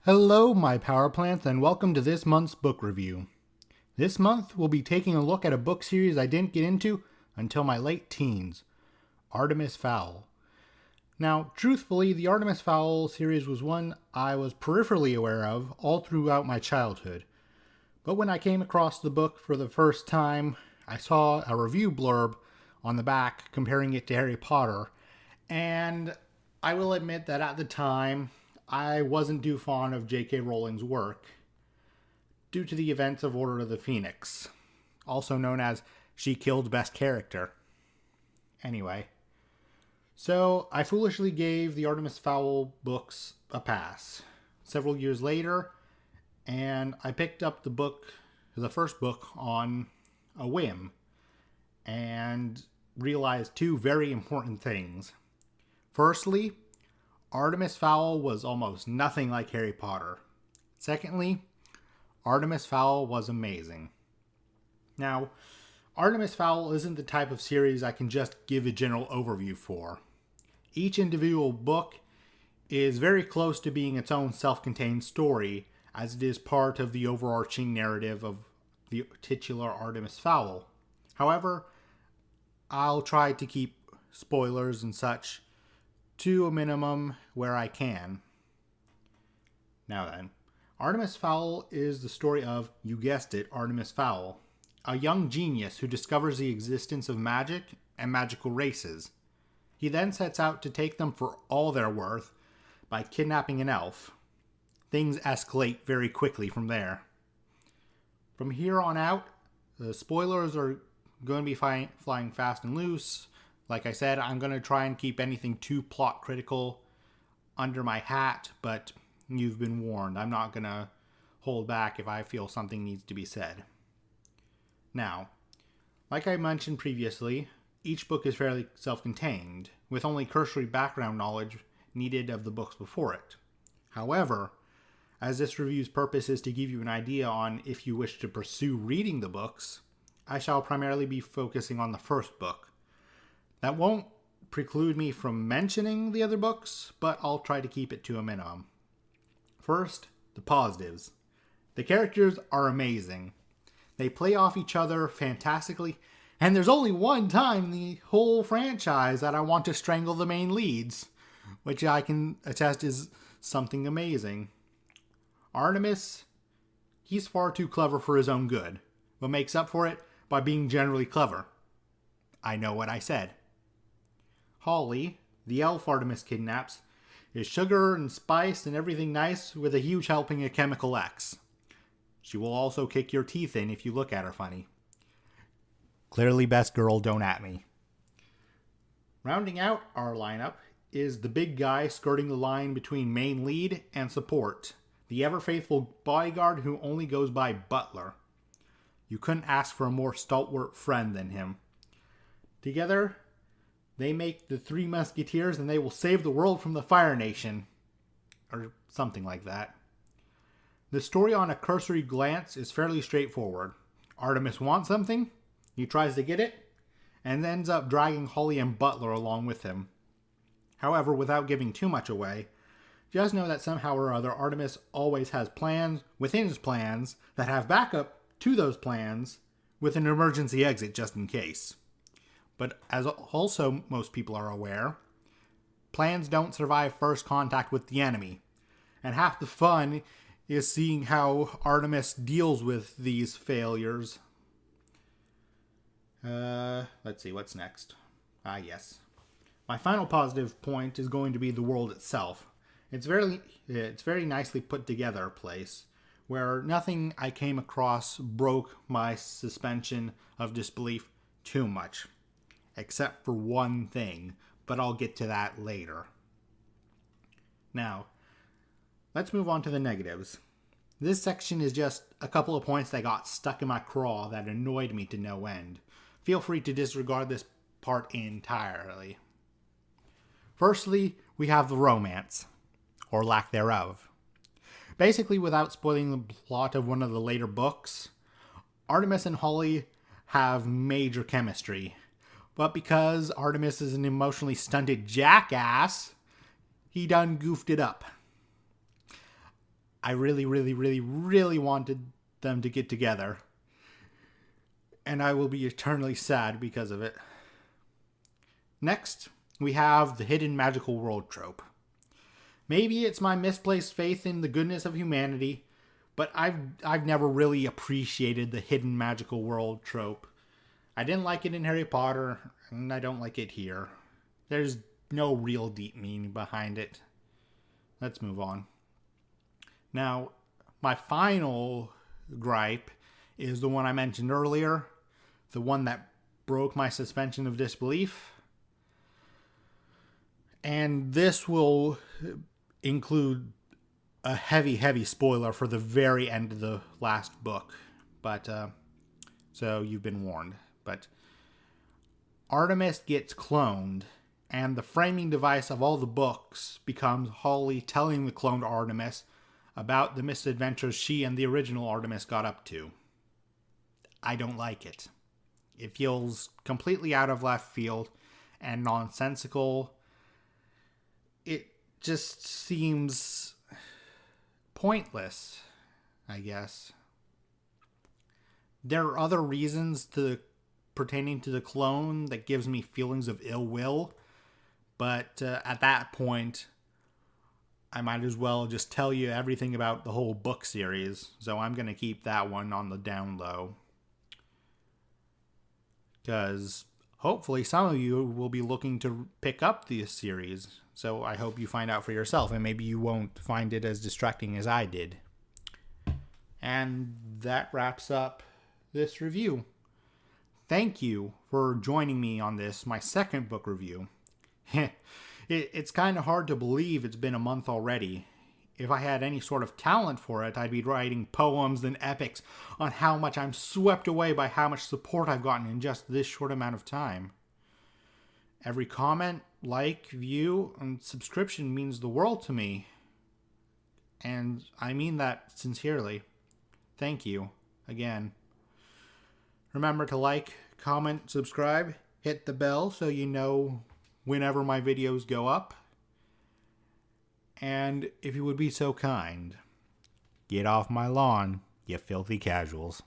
Hello, my power plants, and welcome to this month's book review. This month, we'll be taking a look at a book series I didn't get into until my late teens, Artemis Fowl. Now, truthfully, the Artemis Fowl series was one I was peripherally aware of all throughout my childhood. But when I came across the book for the first time, I saw a review blurb on the back comparing it to Harry Potter, and I will admit that at the time, I wasn't too fond of J.K. Rowling's work due to the events of Order of the Phoenix, also known as She Killed Best Character. Anyway, so I foolishly gave the Artemis Fowl books a pass several years later, and I picked up the first book on a whim, and realized two very important things. Firstly, Artemis Fowl was almost nothing like Harry Potter. Secondly, Artemis Fowl was amazing. Now, Artemis Fowl isn't the type of series I can just give a general overview for. Each individual book is very close to being its own self-contained story, as it is part of the overarching narrative of the titular Artemis Fowl. However, I'll try to keep spoilers and such to a minimum where I can. Now then, Artemis Fowl is the story of, you guessed it, Artemis Fowl, a young genius who discovers the existence of magic and magical races. He then sets out to take them for all they're worth by kidnapping an elf. Things escalate very quickly from there. From here on out, the spoilers are going to be flying fast and loose. Like I said, I'm going to try and keep anything too plot critical under my hat, but you've been warned. I'm not going to hold back if I feel something needs to be said. Now, like I mentioned previously, each book is fairly self-contained, with only cursory background knowledge needed of the books before it. However, as this review's purpose is to give you an idea on if you wish to pursue reading the books, I shall primarily be focusing on the first book. That won't preclude me from mentioning the other books, but I'll try to keep it to a minimum. First, the positives. The characters are amazing. They play off each other fantastically, and there's only one time in the whole franchise that I want to strangle the main leads, which I can attest is something amazing. Artemis, he's far too clever for his own good, but makes up for it by being generally clever. I know what I said. Holly, the elf Artemis kidnaps, is sugar and spice and everything nice with a huge helping of chemical X. She will also kick your teeth in if you look at her funny. Clearly best girl, don't at me. Rounding out our lineup is the big guy skirting the line between main lead and support, the ever-faithful bodyguard who only goes by Butler. You couldn't ask for a more stalwart friend than him. Together, they make the Three Musketeers and they will save the world from the Fire Nation. Or something like that. The story on a cursory glance is fairly straightforward. Artemis wants something, he tries to get it, and ends up dragging Holly and Butler along with him. However, without giving too much away, just know that somehow or other Artemis always has plans within his plans that have backup to those plans with an emergency exit just in case. But as also most people are aware, plans don't survive first contact with the enemy. And half the fun is seeing how Artemis deals with these failures. Let's see, what's next? Yes. My final positive point is going to be the world itself. It's very nicely put together place, where nothing I came across broke my suspension of disbelief too much. Except for one thing, but I'll get to that later. Now, let's move on to the negatives. This section is just a couple of points that got stuck in my craw that annoyed me to no end. Feel free to disregard this part entirely. Firstly, we have the romance, or lack thereof. Basically, without spoiling the plot of one of the later books, Artemis and Holly have major chemistry. But because Artemis is an emotionally stunted jackass, he done goofed it up. I really, really, really, really wanted them to get together. And I will be eternally sad because of it. Next, we have the hidden magical world trope. Maybe it's my misplaced faith in the goodness of humanity, but I've never really appreciated the hidden magical world trope. I didn't like it in Harry Potter, and I don't like it here. There's no real deep meaning behind it. Let's move on. Now, my final gripe is the one I mentioned earlier, the one that broke my suspension of disbelief. And this will include a heavy spoiler for the very end of the last book. But, so you've been warned. But Artemis gets cloned, and the framing device of all the books becomes Holly telling the cloned Artemis about the misadventures she and the original Artemis got up to. I don't like it. It feels completely out of left field and nonsensical. It just seems pointless, I guess. There are other reasons pertaining to the clone that gives me feelings of ill will, but at that point, I might as well just tell you everything about the whole book series, so I'm going to keep that one on the down low. Because hopefully some of you will be looking to pick up this series, so I hope you find out for yourself, and maybe you won't find it as distracting as I did. And that wraps up this review. Thank you for joining me on this, my second book review. It's kind of hard to believe it's been a month already. If I had any sort of talent for it, I'd be writing poems and epics on how much I'm swept away by how much support I've gotten in just this short amount of time. Every comment, like, view, and subscription means the world to me. And I mean that sincerely. Thank you again. Remember to like, comment, subscribe, hit the bell so you know whenever my videos go up. And if you would be so kind, get off my lawn, you filthy casuals.